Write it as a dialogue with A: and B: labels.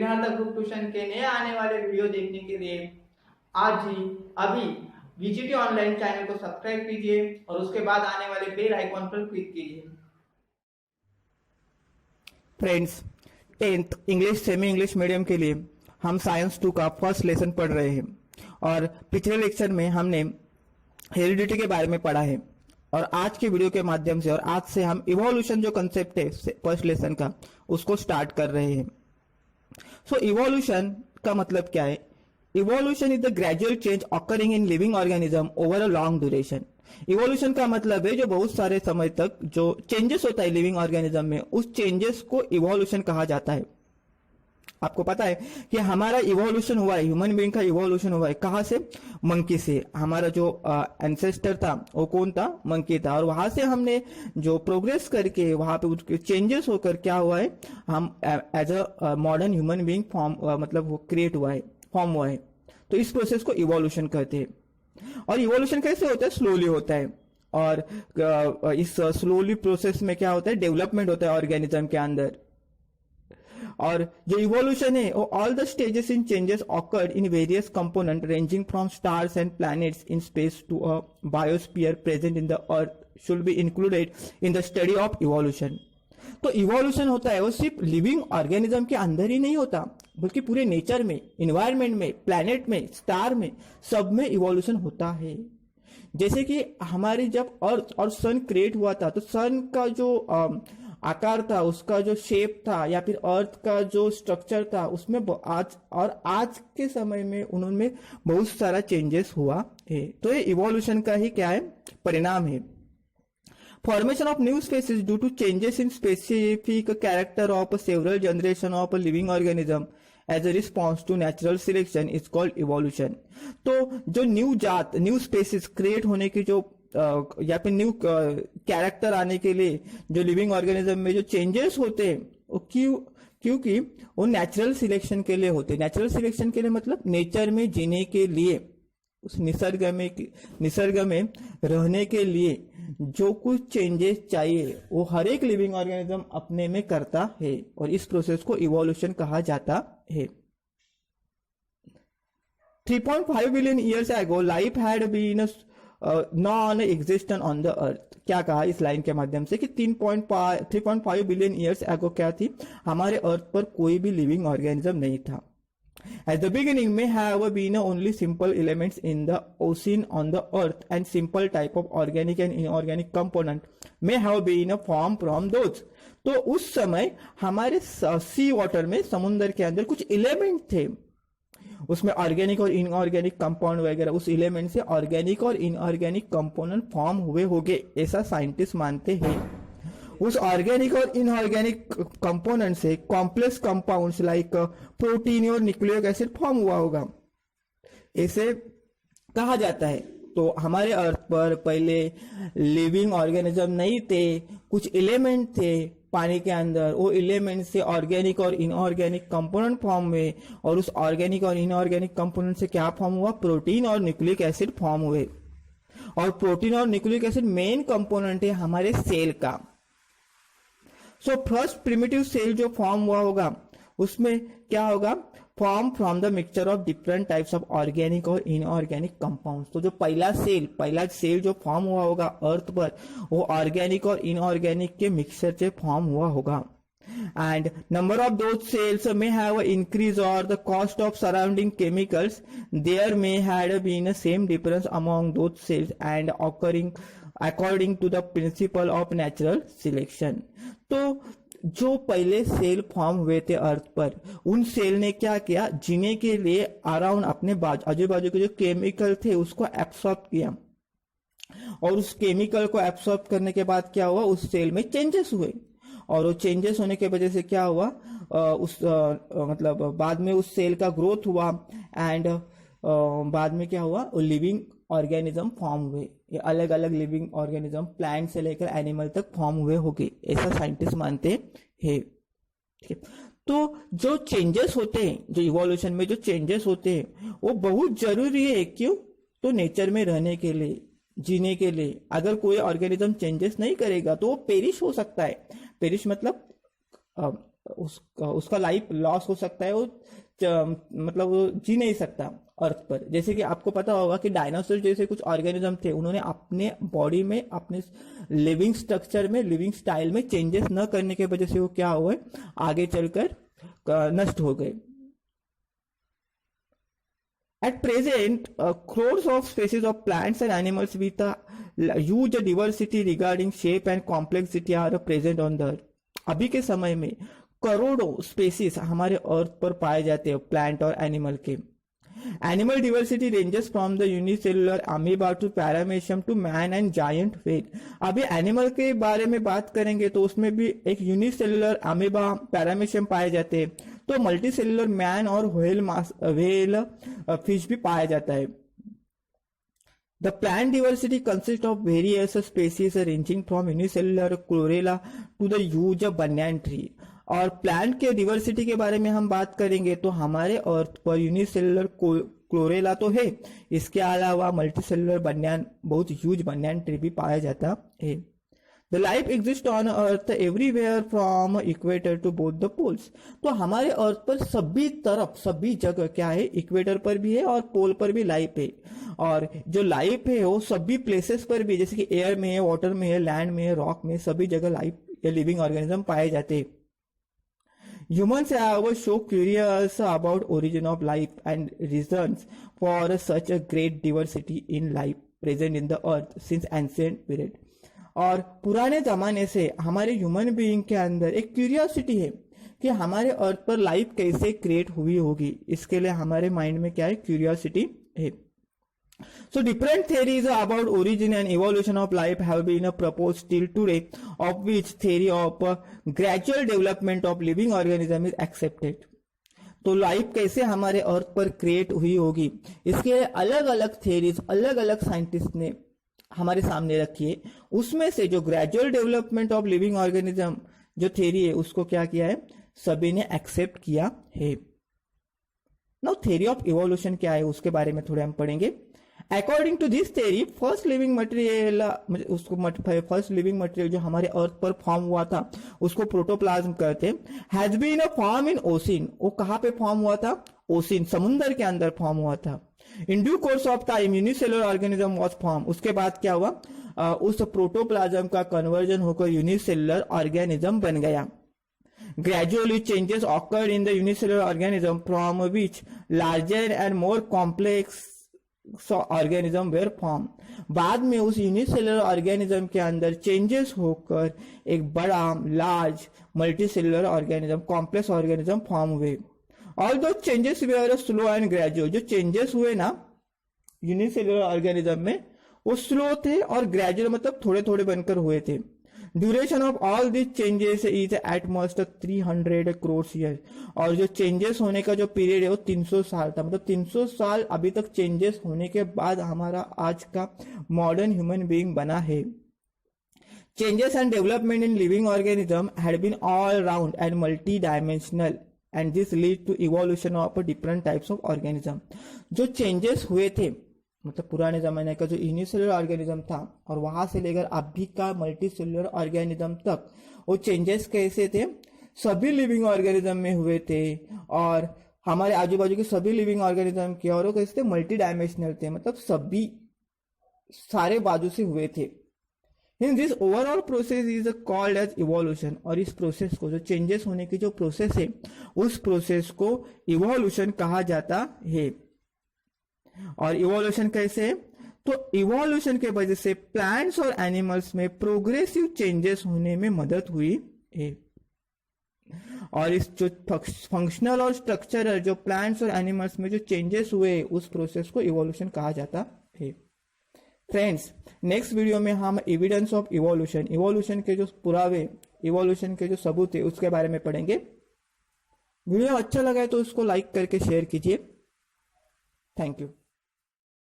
A: विघ्नहर्ता group tuition के नए आने वाले वीडियो देखने के लिए आज ही अभी वीजीटी ऑनलाइन चैनल को सब्सक्राइब कीजिए और उसके बाद आने वाले बेल आइकॉन पर क्लिक कीजिए।
B: Friends, 10th English semi English medium के लिए हम साइंस 2 का फर्स्ट लेसन पढ़ रहे हैं और पिछले लेक्चर में हमने हेरिडिटी के बारे में पढ़ा है और आज के वीडियो के माध्यम से और आज से हम इवोल्यूशन जो कंसेप्ट है फर्स्ट लेसन का उसको स्टार्ट कर रहे हैं। सो इवोल्यूशन का मतलब क्या है? Evolution is the gradual change occurring in living organism over a long duration. Evolution का मतलब है जो बहुत सारे समय तक जो चेंजेस होता है लिविंग ऑर्गेनिज्म में, उस चेंजेस को इवोल्यूशन कहा जाता है। आपको पता है कि हमारा इवोल्यूशन हुआ है, ह्यूमन बीइंग का इवोल्यूशन हुआ है कहां से? मंकी से। हमारा जो एंसेस्टर था वो कौन था? मंकी था। और वहां से हमने जो प्रोग्रेस करके वहां पे उसके चेंजेस होकर क्या हुआ है, हम as a modern human being form मतलब वो क्रिएट हुआ है, फॉर्म हुआ है। तो इस प्रोसेस को इवोल्यूशन कहते हैं। और इवोल्यूशन कैसे होता है? स्लोली होता है। और इस स्लोली प्रोसेस में क्या होता है? डेवलपमेंट होता है ऑर्गेनिज्म के अंदर। और जो इवोल्यूशन है वो all the stages in changes occurred in various component ranging from stars and planets in space to a biosphere present in the earth should be included in the study of evolution. तो evolution होता है वो सिर्फ living organism के अंदर ही नहीं होता, बल्कि पूरे नेचर में, इन्वायरमेंट में, प्लैनेट में, स्टार में, सब में इवोल्यूशन होता है। जैसे कि हमारी जब अर्थ और सन क्रिएट हुआ था तो सन का जो आकार था, उसका जो शेप था, या फिर अर्थ का जो स्ट्रक्चर था, उसमें आज के समय में उन्होंने बहुत सारा चेंजेस हुआ है। तो ये इवोल्यूशन का ही क्या है? परिणाम है। Formation of new species due to changes in specific character of several generation of living organism as a response to natural selection is called evolution. तो जो न्यू जात, न्यू स्पेसीज क्रिएट होने की जो या फिर न्यू कैरेक्टर आने के लिए जो लिविंग ऑर्गेनिज्म में जो चेंजेस होते हैं वो क्योंकि वो नेचुरल सिलेक्शन के लिए होते हैं। नेचुरल सिलेक्शन के लिए मतलब नेचर में जीने के लिए, उस निसर्ग में रहने के लिए जो कुछ चेंजेस चाहिए वो हर एक लिविंग ऑर्गेनिज्म अपने में करता है और इस प्रोसेस को इवोल्यूशन कहा जाता है। 3.5 billion years ago life had been non existent on the earth. क्या कहा इस लाइन के माध्यम से कि 3.5 बिलियन ईयर्स एगो क्या थी? हमारे अर्थ पर कोई भी लिविंग ऑर्गेनिज्म नहीं था। At the beginning may have been only simple elements in the ocean on the earth and simple type of organic and inorganic component may have been formed from those। तो उस समय हमारे सी water में, समुद्र के अंदर कुछ एलिमेंट थे, उसमें ऑर्गेनिक और इनऑर्गेनिक कंपाउंड वगैरह, उस एलिमेंट से ऑर्गेनिक और इनऑर्गेनिक कंपोनेंट फॉर्म हुए होंगे, ऐसा साइंटिस्ट मानते हैं। उस ऑर्गेनिक और इनऑर्गेनिक कंपोनेंट से कॉम्प्लेक्स कंपाउंड्स लाइक प्रोटीन और न्यूक्लिक एसिड फॉर्म हुआ होगा, ऐसे कहा जाता है। तो हमारे अर्थ पर पहले लिविंग ऑर्गेनिज्म नहीं थे, कुछ एलिमेंट थे पानी के अंदर, वो एलिमेंट से ऑर्गेनिक और इनऑर्गेनिक कंपोनेंट फॉर्म हुए और उस ऑर्गेनिक और इनऑर्गेनिक कंपोनेंट से क्या फॉर्म हुआ? प्रोटीन और न्यूक्लिक एसिड फॉर्म हुए। और प्रोटीन और न्यूक्लिक एसिड मेन कंपोनेंट है हमारे सेल का। सो फर्स्ट प्रिमिटिव सेल जो फॉर्म हुआ होगा उसमें क्या होगा? Form from the mixture of different types of organic और इनऑर्गेनिक कंपाउंड्स। तो जो पहला सेल जो फॉर्म हुआ होगा अर्थ पर, वो ऑर्गेनिक और इनऑर्गेनिक के मिक्सचर से फॉर्म हुआ होगा। And number of those cells may have increased or the cost of surrounding chemicals. There may have been a same difference among those cells and occurring according to the principle of natural selection। तो जो पहले cell form हुए थे अर्थ पर, उन cell ने क्या किया? जीने के लिए अराउंड अपने आजू बाजू के जो केमिकल थे उसको एब्सॉर्ब किया और उस केमिकल को एब्सॉर्ब करने के बाद क्या हुआ? उस सेल में चेंजेस हुए और वो चेंजेस होने की वजह से क्या हुआ? मतलब बाद में उस सेल का ग्रोथ हुआ एंड बाद में क्या हुआ? लिविंग ऑर्गेनिज्म फॉर्म हुए। ये अलग अलग लिविंग ऑर्गेनिज्म प्लांट से लेकर एनिमल तक फॉर्म हुए होंगे, ऐसा साइंटिस्ट मानते हैं। ठीक है, तो जो चेंजेस होते हैं, जो इवोल्यूशन में जो चेंजेस होते हैं वो बहुत जरूरी है। क्यों? तो नेचर में रहने के लिए, जीने के लिए। अगर कोई ऑर्गेनिज्म चेंजेस नहीं करेगा तो वो पेरिश हो सकता है। पेरिश मतलब उसका लाइफ लॉस हो सकता है, वो मतलब वो जी नहीं सकता अर्थ पर। जैसे कि आपको पता होगा कि डायनासोर जैसे कुछ ऑर्गेनिज्म थे, उन्होंने अपने बॉडी में, अपने लिविंग स्ट्रक्चर में, लिविंग स्टाइल में चेंजेस न करने की वजह से वो क्या हुए, आगे चलकर नष्ट हो गए। At present, crores of species of plants and animals with a huge diversity regarding shape and complexity are present on the earth. अभी के समय में करोड़ों स्पेसीज हमारे अर्थ पर पाए जाते हैं, प्लांट और एनिमल के। Animal diversity ranges from the unicellular amoeba to paramecium to man and giant whale. अभी एनिमल के बारे में बात करेंगे तो उसमें भी एक यूनिसेलुलर अमीबा, पैरामेशियम पाए जाते हैं, तो मल्टी सेलुलर मैन और व्हेल फिश भी पाया जाता है। The plant diversity consist of various species ranging from unicellular chlorella to the huge banyan tree. और प्लांट के डिवर्सिटी के बारे में हम बात करेंगे तो हमारे अर्थ पर यूनिसेलुलर क्लोरेला तो है, इसके अलावा मल्टीसेलुलर banyan, बहुत ह्यूज banyan ट्री भी पाया जाता है। The life exist on earth everywhere from equator to both the poles. तो हमारे अर्थ पर सभी तरफ, सभी जगह क्या है, इक्वेटर पर भी है और पोल पर भी लाइफ है। और जो लाइफ है वो सभी प्लेसेस पर भी, जैसे कि एयर में है, वाटर में है, लैंड में है, रॉक में, सभी जगह लाइफ या लिविंग ऑर्गेनिज्म पाए जाते हैं। Humans have so curious about origin of life and reasons for such a great diversity in life present in the earth since ancient period. और पुराने जमाने से हमारे ह्यूमन बीइंग के अंदर एक क्यूरियोसिटी है कि हमारे अर्थ पर लाइफ कैसे क्रिएट हुई होगी। इसके लिए हमारे माइंड में क्या है, क्यूरियोसिटी है। So different theories about origin and evolution of life have been proposed till today, of which theory of gradual development of living organism is accepted. तो लाइफ कैसे हमारे अर्थ पर क्रिएट हुई होगी, इसके अलग अलग थेरीज, अलग अलग साइंटिस्ट ने हमारे सामने रखी है। उसमें से जो gradual development of living organism जो थेरी है, उसको क्या किया है, सभी ने एक्सेप्ट किया है। नाउ थेरी ऑफ इवोल्यूशन क्या है, उसके बारे में थोड़े हम पढ़ेंगे। According to this theory, first living material जो हमारे अर्थ पर फॉर्म हुआ था उसको प्रोटोप्लाज्म कहते हैं। Has been a form in ocean. वो कहाँ पे फॉर्म हुआ था, ओशिन, समुद्र के अंदर फॉर्म हुआ था। In due course of time unicellular organism was form. उसके बाद क्या हुआ, उस प्रोटोप्लाज्म का कन्वर्जन होकर यूनिसेलुलर ऑर्गेनिज्म बन गया। Gradually changes occurred in the unicellular organism from which larger and more complex organism were form. बाद में उस यूनिसेलुलर ऑर्गेनिज्म के अंदर चेंजेस होकर एक बड़ा, large, multicellular organism, complex organism form हुए। All those changes were slow and gradual. जो चेंजेस हुए ना यूनिसेलुलर ऑर्गेनिज्म में, वो स्लो थे और ग्रेजुअल मतलब थोड़े थोड़े बनकर हुए थे। Duration of all this changes is at most 300 crore year. और जो चेंजेस होने का जो पीरियड है वो 300 साल था। मतलब 300 साल अभी तक चेंजेस होने के बाद हमारा आज का मॉडर्न ह्यूमन बीइंग बना है। Changes and development in living organism had been all round and multi dimensional and this lead to evolution of different types of organism. जो चेंजेस हुए थे, मतलब पुराने जमाने का जो यूनिसेलुलर ऑर्गेनिज्म था और वहां से लेकर अभी का मल्टी सेलुलर ऑर्गेनिज्म तक, वो चेंजेस कैसे थे, सभी लिविंग ऑर्गेनिज्म में हुए थे। और हमारे आजू बाजू के सभी लिविंग ऑर्गेनिज्म के, और वो कैसे थे, मल्टी डायमेंशनल थे, मतलब सभी सारे बाजू से हुए थे। In this overall process is called as evolution. और इस प्रोसेस को, जो चेंजेस होने की जो प्रोसेस है, उस प्रोसेस को इवोल्यूशन कहा जाता है। और इवोल्यूशन कैसे, तो इवोल्यूशन के वजह से प्लांट्स और एनिमल्स में प्रोग्रेसिव चेंजेस होने में मदद हुई है। और इस जो फंक्शनल और स्ट्रक्चरल जो प्लांट्स और एनिमल्स में जो चेंजेस हुए, उस प्रोसेस को इवोल्यूशन कहा जाता है। फ्रेंड्स, नेक्स्ट वीडियो में हम एविडेंस ऑफ इवोल्यूशन, इवोल्यूशन के जो पुरावे, इवोल्यूशन के जो सबूत है, उसके बारे में पढ़ेंगे। वीडियो अच्छा लगा है तो उसको लाइक करके शेयर कीजिए। Thank you.